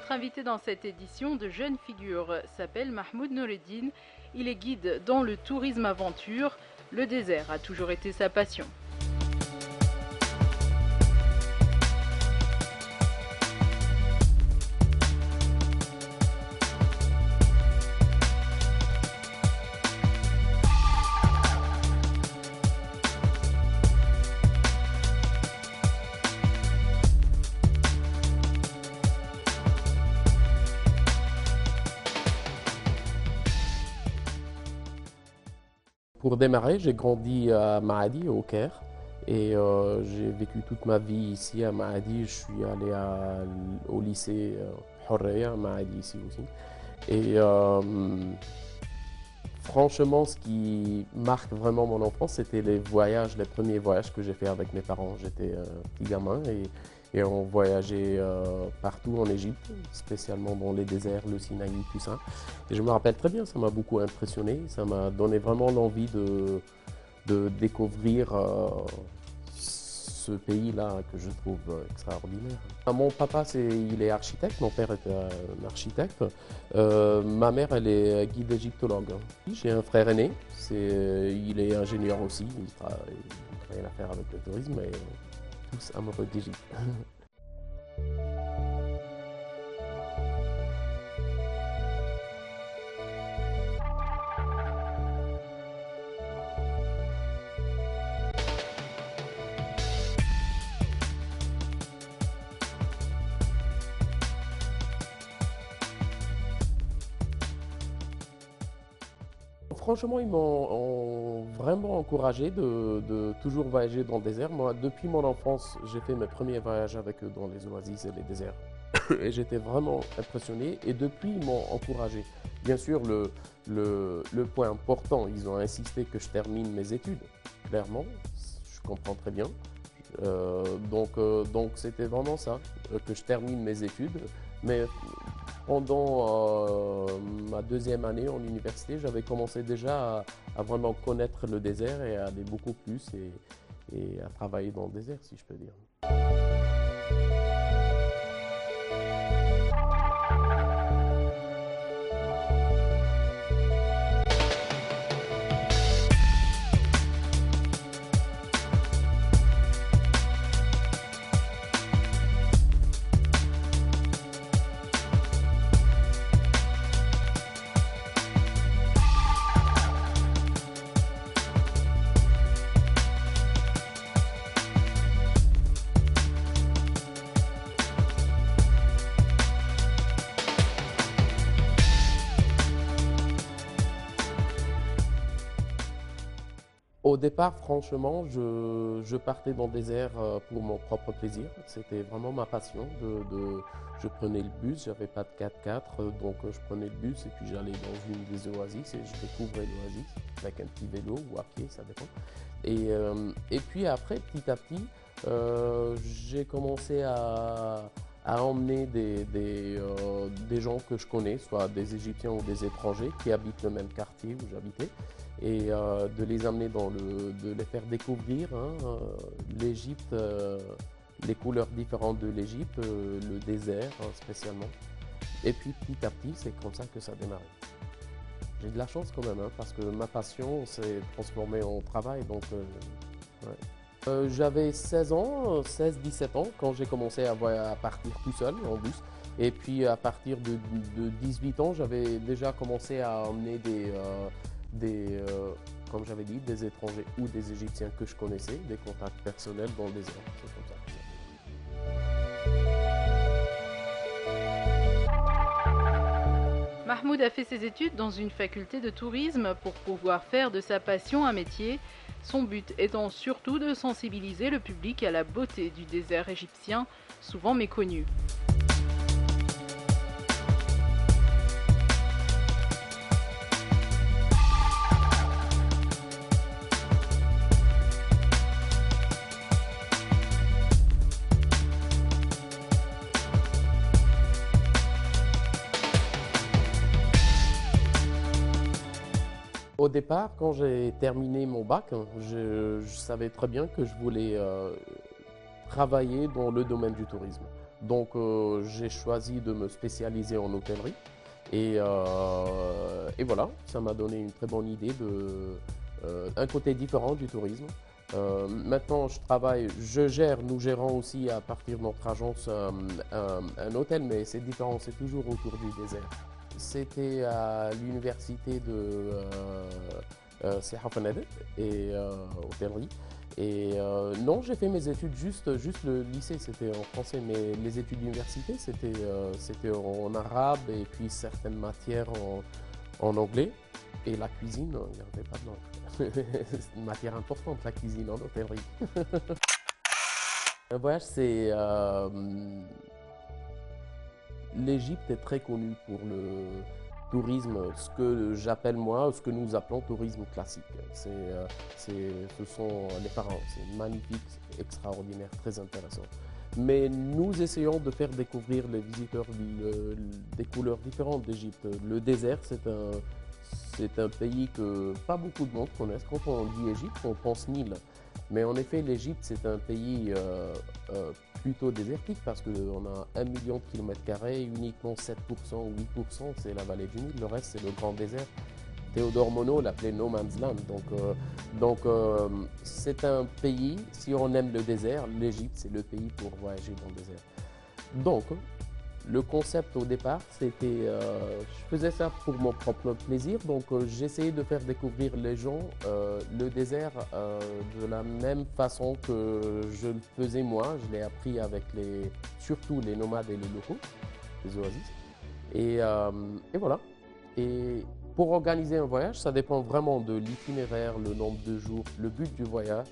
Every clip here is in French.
Notre invité dans cette édition de Jeunes Figures s'appelle Mahmoud Noureddine. Il est guide dans le tourisme aventure. Le désert a toujours été sa passion. Pour démarrer, j'ai grandi à Maadi, au Caire, et j'ai vécu toute ma vie ici à Maadi. Je suis allé au lycée Horeya à Maadi ici aussi. Et franchement, ce qui marque vraiment mon enfance, c'était les voyages, les premiers voyages que j'ai fait avec mes parents. J'étais petit gamin et on voyageait partout en Égypte, spécialement dans les déserts, le Sinaï, tout ça. Et je me rappelle très bien, ça m'a beaucoup impressionné, ça m'a donné vraiment l'envie de découvrir ce pays-là que je trouve extraordinaire. Mon papa, il est architecte, mon père est un architecte. Ma mère, elle est guide égyptologue. J'ai un frère aîné, il est ingénieur aussi, il n'a rien à faire avec le tourisme, mais tous amoureux d'Égypte. Franchement, ils m'ont vraiment encouragé de toujours voyager dans le désert. Moi, depuis mon enfance, j'ai fait mes premiers voyages avec eux dans les oasis et les déserts. Et j'étais vraiment impressionné. Et depuis, ils m'ont encouragé. Bien sûr, le point important, ils ont insisté que je termine mes études. Clairement, je comprends très bien. Donc c'était vraiment ça, que je termine mes études. Mais pendant ma deuxième année en université, j'avais commencé déjà à vraiment connaître le désert et à aller beaucoup plus et à travailler dans le désert, si je peux dire. Au départ, franchement, je partais dans le désert pour mon propre plaisir. C'était vraiment ma passion. Je prenais le bus, j'avais pas de 4x4, donc je prenais le bus et puis j'allais dans une des oasis et je découvrais l'oasis avec un petit vélo ou à pied, ça dépend. Et puis après, petit à petit, j'ai commencé à emmener des gens que je connais, soit des Égyptiens ou des étrangers qui habitent le même quartier où j'habitais, et de les amener de les faire découvrir l'Égypte, les couleurs différentes de l'Égypte, le désert spécialement. Et puis petit à petit, c'est comme ça que ça a démarré. J'ai de la chance quand même, parce que ma passion s'est transformée en travail, donc ouais. J'avais 16 ans, 16-17 ans quand j'ai commencé à partir tout seul en bus. Et puis à partir de 18 ans, j'avais déjà commencé à emmener comme j'avais dit, des étrangers ou des Égyptiens que je connaissais, des contacts personnels dans le désert. C'est comme ça. Mahmoud a fait ses études dans une faculté de tourisme pour pouvoir faire de sa passion un métier. Son but étant surtout de sensibiliser le public à la beauté du désert égyptien, souvent méconnu. Au départ, quand j'ai terminé mon bac, je savais très bien que je voulais travailler dans le domaine du tourisme. Donc j'ai choisi de me spécialiser en hôtellerie. Et voilà, ça m'a donné une très bonne idée un côté différent du tourisme. Maintenant, nous gérons aussi à partir de notre agence un hôtel, mais c'est différent, c'est toujours autour du désert. C'était à l'université de Siha Fanadet et hôtellerie. Et non, j'ai fait mes études juste le lycée, c'était en français, mais les études d'université, c'était en arabe et puis certaines matières en anglais. Et la cuisine, il n'y avait pas de langue. C'est une matière importante, la cuisine en hôtellerie. Un voyage, c'est... L'Égypte est très connue pour le tourisme, ce que j'appelle moi, ce que nous appelons tourisme classique. Ce sont les pharaons, c'est magnifique, extraordinaire, très intéressant. Mais nous essayons de faire découvrir les visiteurs des couleurs différentes d'Égypte. Le désert, c'est un pays que pas beaucoup de monde connaissent. Quand on dit Égypte, on pense Nil. Mais en effet, l'Égypte, c'est un pays plutôt désertique parce qu'on a 1 million de kilomètres carrés, uniquement 7% ou 8%, c'est la vallée du Nil. Le reste, c'est le grand désert. Théodore Monod l'appelait No Man's Land. Donc c'est un pays, si on aime le désert, l'Égypte, c'est le pays pour voyager dans le désert. Donc, le concept au départ, c'était, je faisais ça pour mon propre plaisir, donc j'essayais de faire découvrir les gens le désert de la même façon que je le faisais moi. Je l'ai appris avec surtout les nomades et les locaux, les oasis. Et voilà. Et pour organiser un voyage, ça dépend vraiment de l'itinéraire, le nombre de jours, le but du voyage.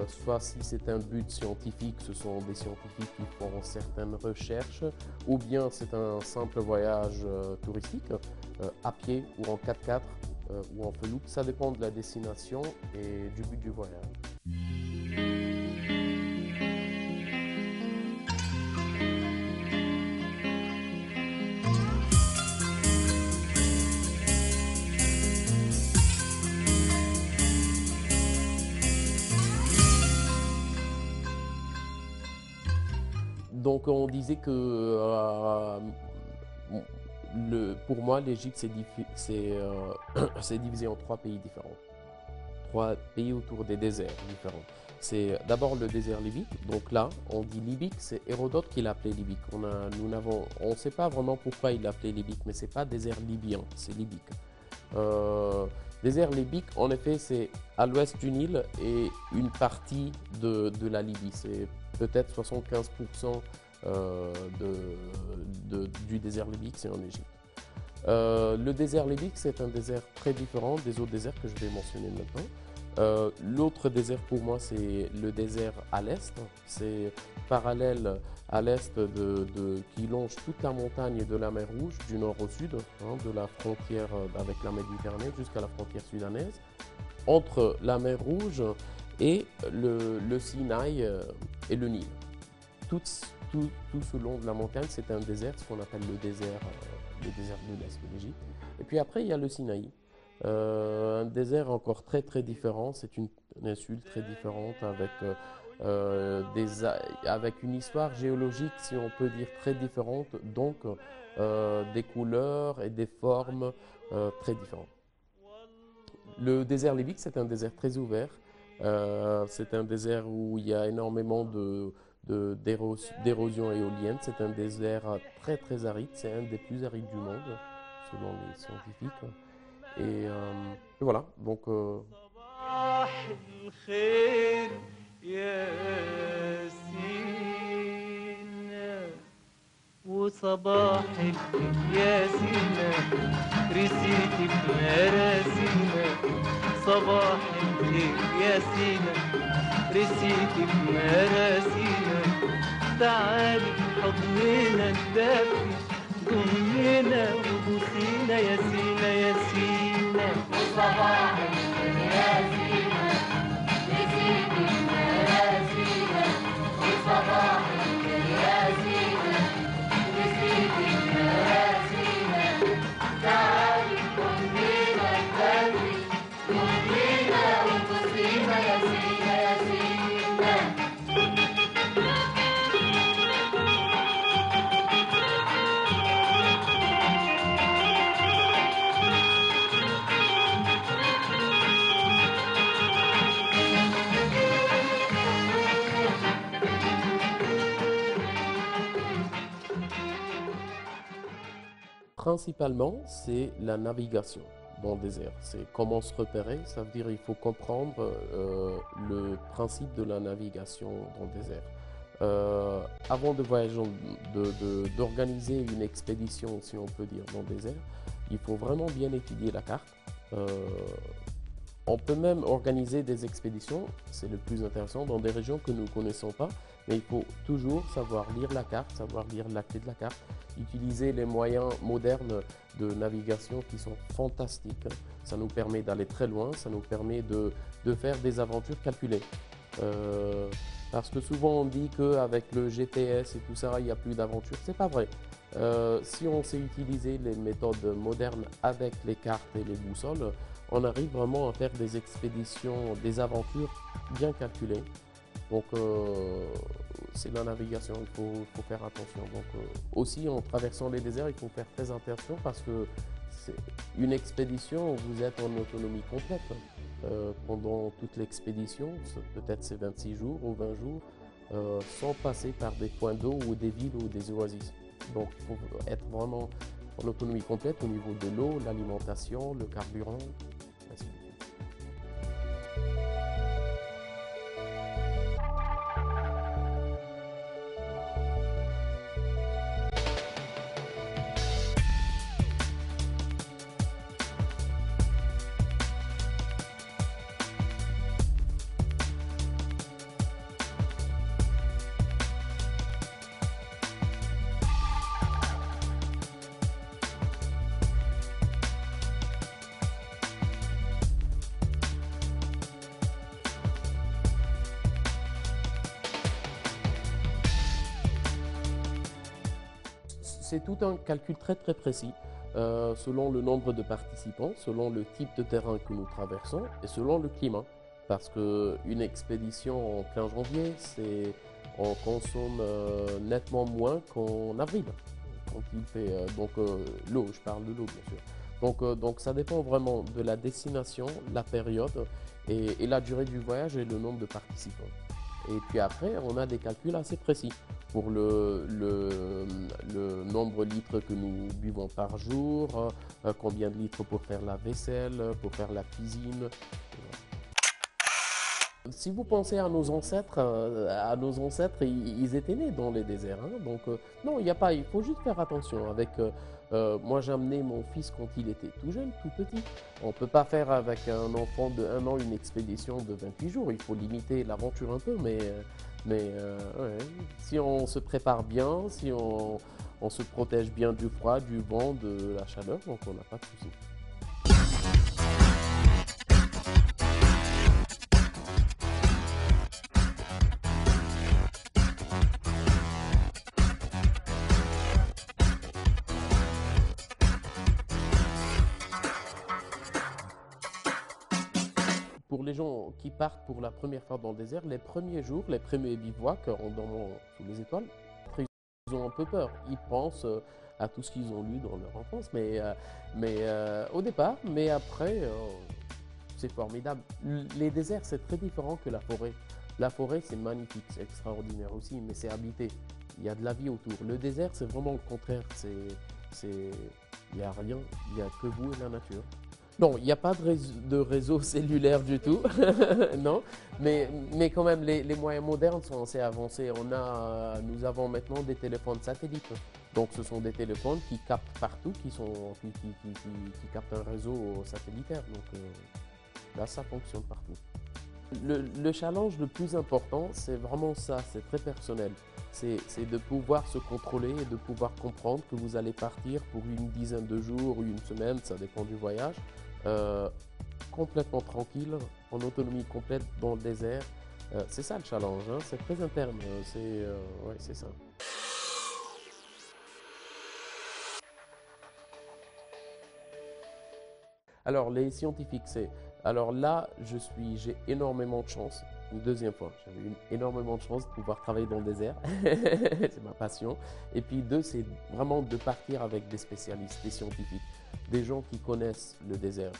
Soit si c'est un but scientifique, ce sont des scientifiques qui font certaines recherches, ou bien c'est un simple voyage touristique, à pied ou en 4x4 ou en felouque. Ça dépend de la destination et du but du voyage. Donc on disait que pour moi, l'Égypte, c'est divisé en 3 pays différents. 3 pays autour des déserts différents. C'est d'abord le désert libyque. Donc là, on dit libyque, c'est Hérodote qui l'appelait libyque. On ne sait pas vraiment pourquoi il l'appelait libyque, mais ce n'est pas désert libyen, c'est libyque. Désert libyque, en effet, c'est à l'ouest du Nil et une partie de la Libye. C'est peut-être 75% du désert libyque, c'est en Égypte. Le désert libyque, c'est un désert très différent des autres déserts que je vais mentionner maintenant. L'autre désert pour moi, c'est le désert à l'est. C'est parallèle à l'est qui longe toute la montagne de la mer Rouge, du nord au sud, de la frontière avec la Méditerranée jusqu'à la frontière sudanaise. Entre la mer Rouge et le Sinaï et le Nil. Tout ce long de la montagne, c'est un désert, ce qu'on appelle le désert de l'Est de l'Égypte. Et puis après, il y a le Sinaï. Un désert encore très très différent, c'est une insule très différente avec une histoire géologique, si on peut dire, très différente, donc des couleurs et des formes très différentes. Le désert libyque, c'est un désert très ouvert. C'est un désert où il y a énormément d'érosion éolienne. C'est un désert très très aride. C'est un des plus arides du monde, selon les scientifiques. Et voilà, donc... وصباحك يا سينا رسيتك مراسينا صباحك يا سينا رسيتك مراسينا تعالي حضننا الدافي ضمنا وبوسينا يا سينا يا سينا وصباحك يا سينا رسيتك مراسينا وصباحك يا سينا تعالي ضمنا الدافي ضمنا وبوسينا يا سينا يا سينا Principalement, c'est la navigation dans le désert. C'est comment se repérer, ça veut dire il faut comprendre le principe de la navigation dans le désert. Avant de voyager, d'organiser une expédition, si on peut dire, dans le désert, il faut vraiment bien étudier la carte. On peut même organiser des expéditions, c'est le plus intéressant, dans des régions que nous ne connaissons pas, mais il faut toujours savoir lire la carte, savoir lire la clé de la carte, utiliser les moyens modernes de navigation qui sont fantastiques. Ça nous permet d'aller très loin, ça nous permet de faire des aventures calculées. Parce que souvent on dit qu'avec le GPS et tout ça, il n'y a plus d'aventure. C'est pas vrai. Si on sait utiliser les méthodes modernes avec les cartes et les boussoles, on arrive vraiment à faire des expéditions, des aventures bien calculées. Donc c'est la navigation, il faut faire attention. Donc aussi en traversant les déserts, il faut faire très attention parce que c'est une expédition, vous êtes en autonomie complète. Pendant toute l'expédition, peut-être c'est 26 jours ou 20 jours, sans passer par des points d'eau ou des villes ou des oasis. Donc il faut être vraiment en autonomie complète au niveau de l'eau, l'alimentation, le carburant, ainsi de suite. C'est tout un calcul très précis, selon le nombre de participants, selon le type de terrain que nous traversons et selon le climat. Parce qu'une expédition en plein janvier, on consomme nettement moins qu'en avril, quand il fait l'eau, je parle de l'eau bien sûr. Donc ça dépend vraiment de la destination, la période et la durée du voyage et le nombre de participants. Et puis après, on a des calculs assez précis pour le nombre de litres que nous buvons par jour, combien de litres pour faire la vaisselle, pour faire la cuisine. Si vous pensez à nos ancêtres, ils étaient nés dans les déserts. Hein, donc non, il n'y a pas, il faut juste faire attention. Moi, j'ai amené mon fils quand il était tout jeune, tout petit. On ne peut pas faire avec un enfant de 1 an une expédition de 28 jours. Il faut limiter l'aventure un peu, mais ouais, si on se prépare bien, si on se protège bien du froid, du vent, de la chaleur, donc on n'a pas de souci. Pour les gens qui partent pour la première fois dans le désert, les premiers jours, les premiers bivouacs en dormant sous les étoiles, ils ont un peu peur. Ils pensent à tout ce qu'ils ont lu dans leur enfance, mais au départ, mais après, c'est formidable. Les déserts, c'est très différent que la forêt. La forêt, c'est magnifique, c'est extraordinaire aussi, mais c'est habité. Il y a de la vie autour. Le désert, c'est vraiment le contraire. Il n'y a rien, il n'y a que vous et la nature. Non, il n'y a pas de réseau cellulaire du tout, non, mais quand même, les moyens modernes sont assez avancés. Nous avons maintenant des téléphones satellites. Donc, ce sont des téléphones qui captent partout, qui captent un réseau satellitaire. Donc, là, ça fonctionne partout. Le challenge le plus important, c'est vraiment ça, c'est très personnel. C'est de pouvoir se contrôler et de pouvoir comprendre que vous allez partir pour une dizaine de jours ou une semaine, ça dépend du voyage, complètement tranquille, en autonomie complète dans le désert. C'est ça le challenge, hein, c'est très interne, ouais, c'est ça. Alors, les scientifiques, alors là, j'ai énormément de chance. Une deuxième fois, j'avais énormément de chance de pouvoir travailler dans le désert. C'est ma passion. Et puis deux, c'est vraiment de partir avec des spécialistes, des scientifiques, des gens qui connaissent le désert.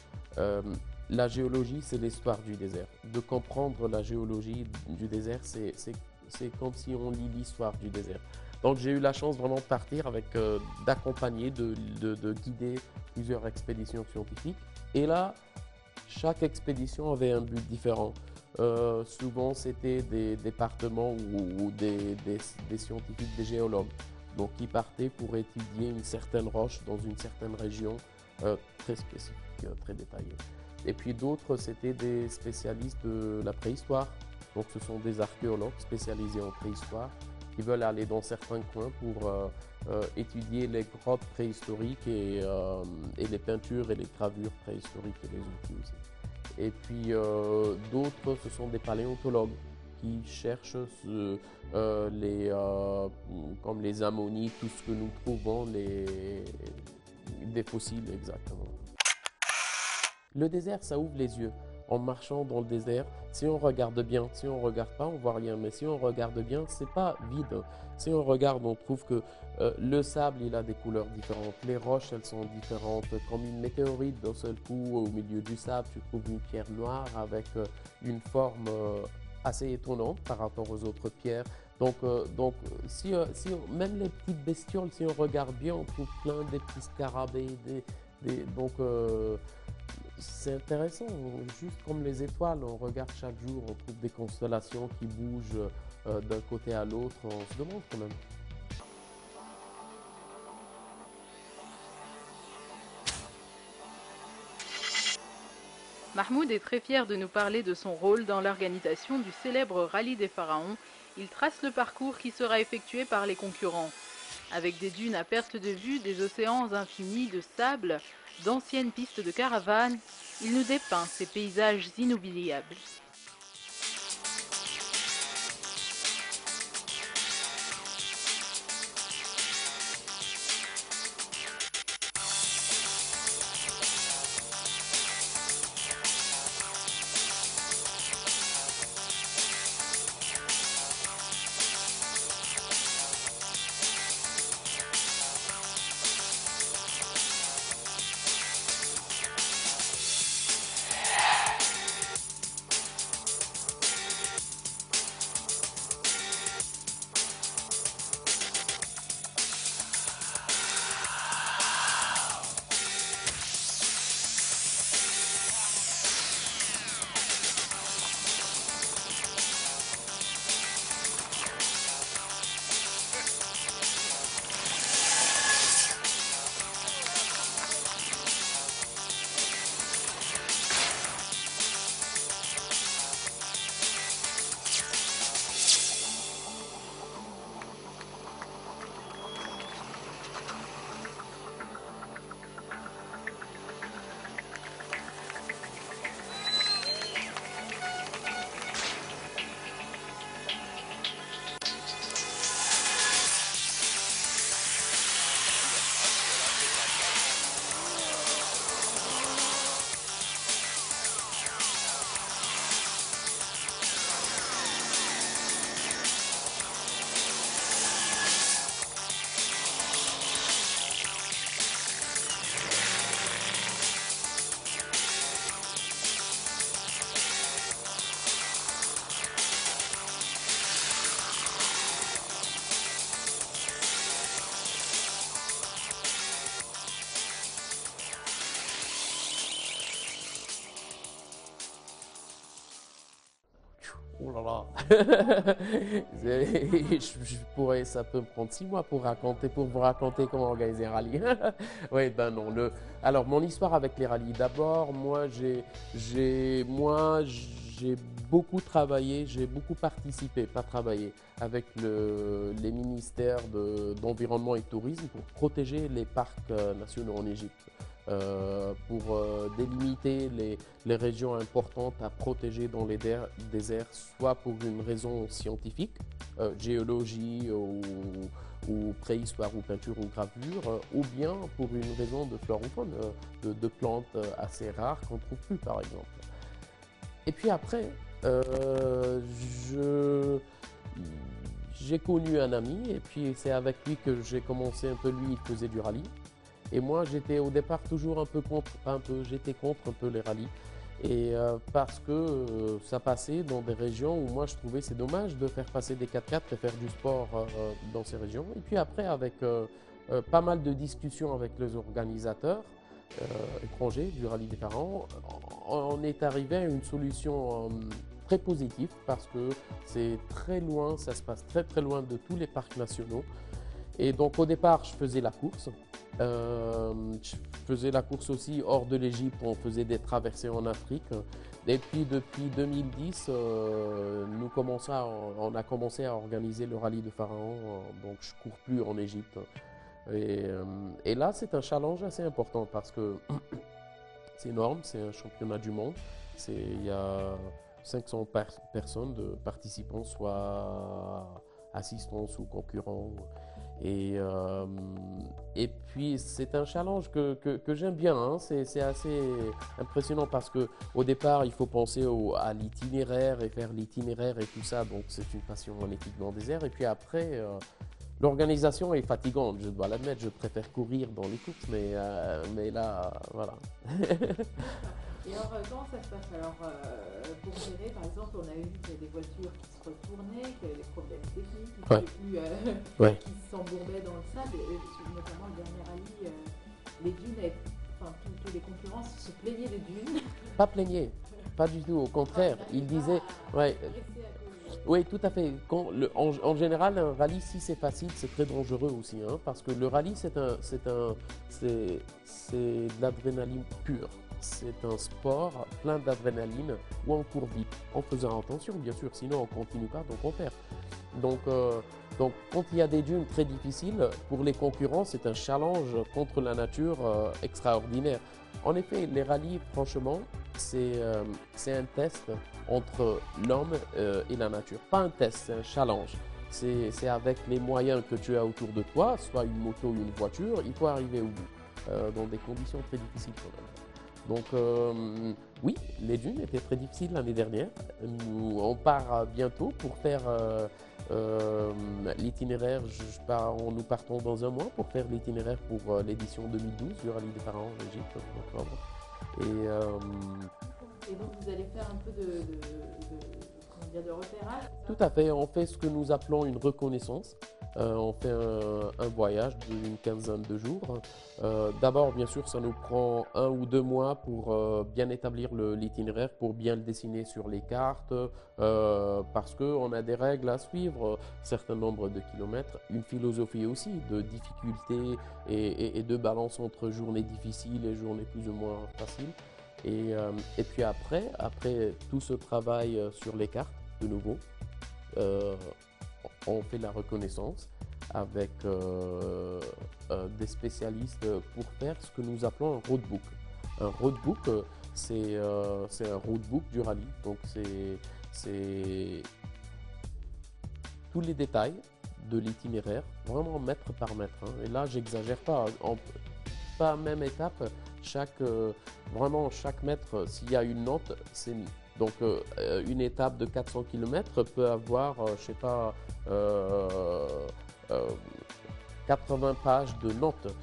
La géologie, c'est l'histoire du désert. De comprendre la géologie du désert, c'est comme si on lit l'histoire du désert. Donc j'ai eu la chance vraiment de partir avec, d'accompagner, de guider plusieurs expéditions scientifiques. Et là, chaque expédition avait un but différent. Souvent, c'était des départements ou des scientifiques, des géologues, donc qui partaient pour étudier une certaine roche dans une certaine région très spécifique, très détaillée. Et puis d'autres, c'était des spécialistes de la préhistoire. Donc ce sont des archéologues spécialisés en préhistoire qui veulent aller dans certains coins pour étudier les grottes préhistoriques et les peintures et les gravures préhistoriques et les outils aussi. Et puis d'autres, ce sont des paléontologues qui cherchent comme les ammonites, tout ce que nous trouvons, des fossiles exactement. Le désert, ça ouvre les yeux. En marchant dans le désert, si on regarde bien, si on ne regarde pas, on ne voit rien. Mais si on regarde bien, c'est pas vide. Si on regarde, on trouve que le sable, il a des couleurs différentes. Les roches, elles sont différentes. Comme une météorite, d'un seul coup, au milieu du sable, tu trouves une pierre noire avec une forme assez étonnante par rapport aux autres pierres. Donc même les petites bestioles, si on regarde bien, on trouve plein des petits scarabées. C'est intéressant, juste comme les étoiles, on regarde chaque jour, on trouve des constellations qui bougent d'un côté à l'autre, on se demande quand même. Mahmoud est très fier de nous parler de son rôle dans l'organisation du célèbre rallye des pharaons. Il trace le parcours qui sera effectué par les concurrents. Avec des dunes à perte de vue, des océans infinis de sable, d'anciennes pistes de caravanes, il nous dépeint ces paysages inoubliables. Oh là là, ça peut me prendre 6 mois pour vous raconter comment organiser un rallye. Oui, ben non. Alors, mon histoire avec les rallyes. D'abord, moi, j'ai beaucoup travaillé, j'ai beaucoup participé, pas travaillé, avec les ministères d'environnement et de tourisme pour protéger les parcs nationaux en Égypte. Pour délimiter les régions importantes à protéger dans les déserts, soit pour une raison scientifique, géologie ou préhistoire ou peinture ou gravure, ou bien pour une raison de flore ou faune, de plantes assez rares qu'on ne trouve plus par exemple. Et puis après, j'ai connu un ami et puis c'est avec lui que j'ai commencé un peu, lui il faisait du rallye. Et moi, j'étais au départ toujours j'étais contre un peu les rallyes. Et parce que ça passait dans des régions où moi je trouvais c'est dommage de faire passer des 4x4 et faire du sport dans ces régions. Et puis après, avec pas mal de discussions avec les organisateurs étrangers du Rallye des Pharaons, on est arrivé à une solution très positive parce que c'est très loin, ça se passe très très loin de tous les parcs nationaux. Et donc au départ, je faisais la course. Je faisais la course aussi hors de l'Égypte, on faisait des traversées en Afrique. Et puis depuis 2010, on a commencé à organiser le rallye de Pharaon, donc je ne cours plus en Égypte. Et là, c'est un challenge assez important parce que c'est énorme, c'est un championnat du monde. Il y a 500 personnes de participants, soit assistants ou concurrents. Et puis c'est un challenge que j'aime bien, hein. C'est assez impressionnant parce qu'au départ il faut penser à l'itinéraire et faire l'itinéraire et tout ça, donc c'est une passion magnifique dans le désert. Et puis après, l'organisation est fatigante, je dois l'admettre, je préfère courir dans les courses, mais là, voilà. Et alors, comment ça se passe alors pour gérer, par exemple, on a vu qu'il y a des voitures qui se retournaient, qu'il y avait des problèmes techniques, qui Ouais. qui s'embourbaient dans le sable, et notamment le dernier rallye, les dunes, tous les concurrents se plaignaient des dunes. Pas plaigner, pas du tout, au contraire, ils disaient, ouais, oui, tout à fait. En général, un rallye, si c'est facile, c'est très dangereux aussi, hein, parce que le rallye, c'est de l'adrénaline pure. C'est un sport plein d'adrénaline où on court vite, en faisant attention, bien sûr, sinon on ne continue pas, donc on perd. Donc, quand il y a des dunes très difficiles, pour les concurrents, c'est un challenge contre la nature extraordinaire. En effet, les rallyes, franchement, c'est un test entre l'homme et la nature. Pas un test, c'est un challenge. C'est avec les moyens que tu as autour de toi, soit une moto ou une voiture, il faut arriver au bout, dans des conditions très difficiles quand même. Donc oui, les dunes étaient très difficiles l'année dernière. On part bientôt pour faire l'itinéraire. Nous partons dans un mois pour faire l'itinéraire pour l'édition 2012 du Rallye des Pharaons en Égypte en octobre. Et donc vous allez faire un peu de repérage. Tout à fait, on fait ce que nous appelons une reconnaissance. On fait un voyage d'une quinzaine de jours. D'abord, bien sûr, ça nous prend 1 ou 2 mois pour bien établir l'itinéraire, pour bien le dessiner sur les cartes, parce qu'on a des règles à suivre, un certain nombre de kilomètres, une philosophie aussi de difficulté et de balance entre journées difficiles et journées plus ou moins faciles. Et puis après tout ce travail sur les cartes, de nouveau, on fait la reconnaissance avec des spécialistes pour faire ce que nous appelons un roadbook. Un roadbook, c'est un roadbook du rallye. Donc c'est tous les détails de l'itinéraire, vraiment mètre par mètre, hein. Et là, j'exagère pas. Pas à même étape, vraiment chaque mètre, s'il y a une note, c'est mis. Donc une étape de 400 km peut avoir, 80 pages de notes,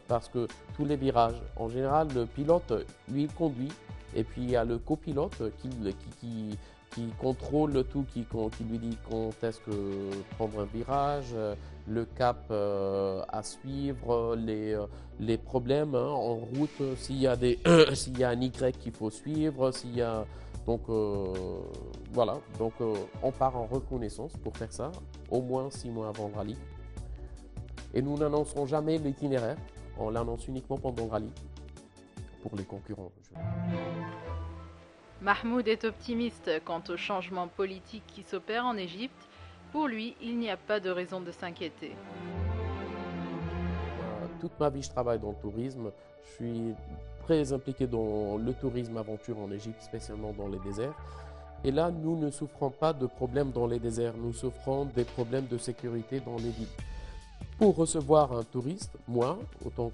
parce que tous les virages, en général, le pilote, lui, il conduit, et puis il y a le copilote qui contrôle tout, qui lui dit quand est-ce que prendre un virage, le cap à suivre, les problèmes, hein, en route, s'il y a un Y qu'il faut suivre, donc voilà, donc on part en reconnaissance pour faire ça, au moins 6 mois avant le rallye. Et nous n'annoncerons jamais l'itinéraire, on l'annonce uniquement pendant le rallye, pour les concurrents. Mahmoud est optimiste quant au changement politique qui s'opère en Égypte. Pour lui, il n'y a pas de raison de s'inquiéter. Toute ma vie, je travaille dans le tourisme. Je suis très impliqué dans le tourisme aventure en Égypte, spécialement dans les déserts. Et là, nous ne souffrons pas de problèmes dans les déserts, nous souffrons des problèmes de sécurité dans les villes. Pour recevoir un touriste, moi, autant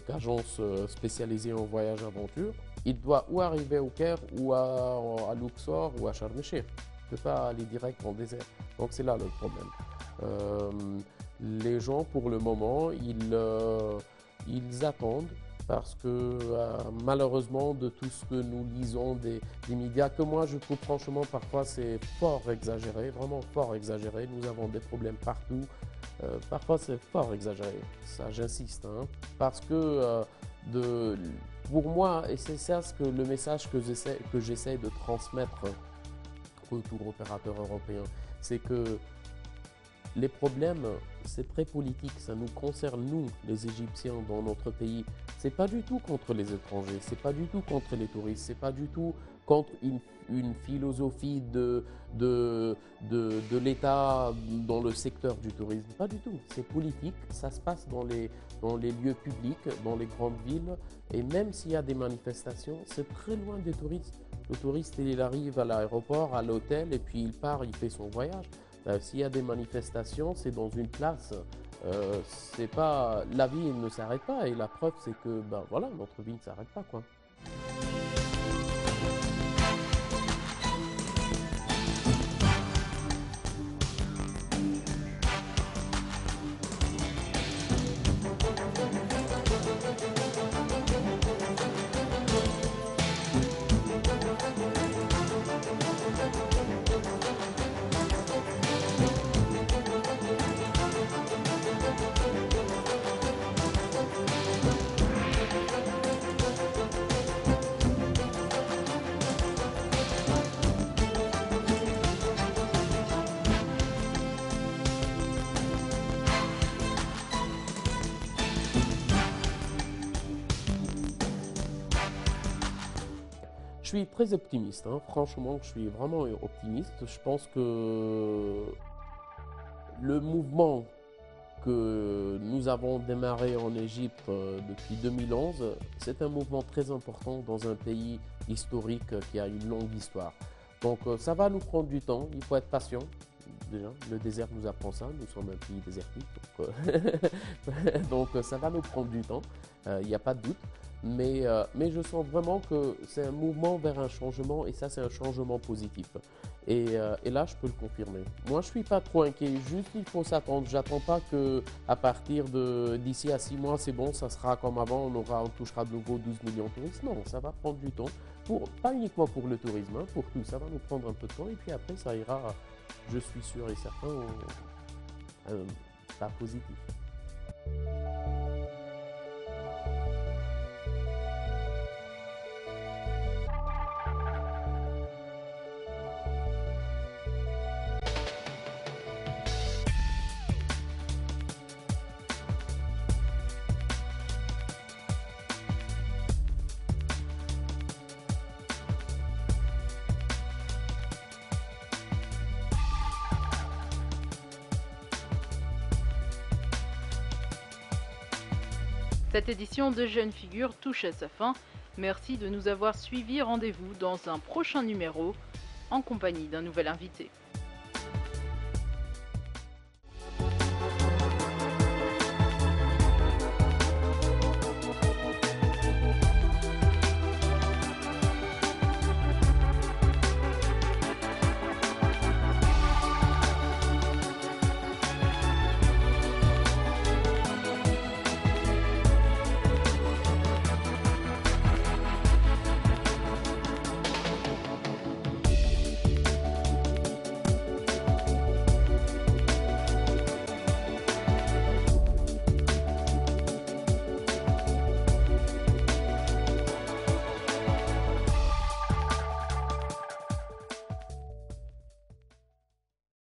qu'agence spécialisée en voyage aventure, il doit ou arriver au Caire, ou à Luxor, ou à Sharm el-Sheikh. Il ne peut pas aller direct dans le désert. Donc c'est là le problème. Les gens, pour le moment, ils attendent parce que malheureusement, de tout ce que nous lisons des médias, que moi je trouve franchement parfois c'est fort exagéré, vraiment fort exagéré. Nous avons des problèmes partout. Parfois c'est fort exagéré, ça j'insiste, hein, parce que pour moi, et c'est ça le message que j'essaie de transmettre aux tour opérateurs européens, c'est que les problèmes, c'est très politique, ça nous concerne nous, les Égyptiens, dans notre pays. C'est pas du tout contre les étrangers, c'est pas du tout contre les touristes, c'est pas du tout contre une philosophie de l'État dans le secteur du tourisme. Pas du tout, c'est politique, ça se passe dans les lieux publics, dans les grandes villes, et même s'il y a des manifestations, c'est très loin des touristes. Le touriste, il arrive à l'aéroport, à l'hôtel, et puis il part, il fait son voyage. S'il y a des manifestations, c'est dans une place. C'est pas, la vie ne s'arrête pas, et la preuve, c'est que voilà, notre vie ne s'arrête pas, quoi. Je suis très optimiste, hein. Franchement, je suis vraiment optimiste. Je pense que le mouvement que nous avons démarré en Égypte depuis 2011, c'est un mouvement très important dans un pays historique qui a une longue histoire. Donc ça va nous prendre du temps, il faut être patient. Déjà, le désert nous apprend ça, nous sommes un pays désertique, donc ça va nous prendre du temps, il n'y a pas de doute. Mais je sens vraiment que c'est un mouvement vers un changement, et ça c'est un changement positif. Et là je peux le confirmer. Moi je suis pas trop inquiet, juste il faut s'attendre. J'attends pas que à partir d'ici à 6 mois c'est bon, ça sera comme avant, on touchera de nouveau 12 millions de touristes. Non, ça va prendre du temps, pas uniquement pour le tourisme, hein, pour tout. Ça va nous prendre un peu de temps, et puis après ça ira, je suis sûr et certain, pas positif. Cette édition de Jeunes Figures touche à sa fin. Merci de nous avoir suivis. Rendez-vous dans un prochain numéro en compagnie d'un nouvel invité.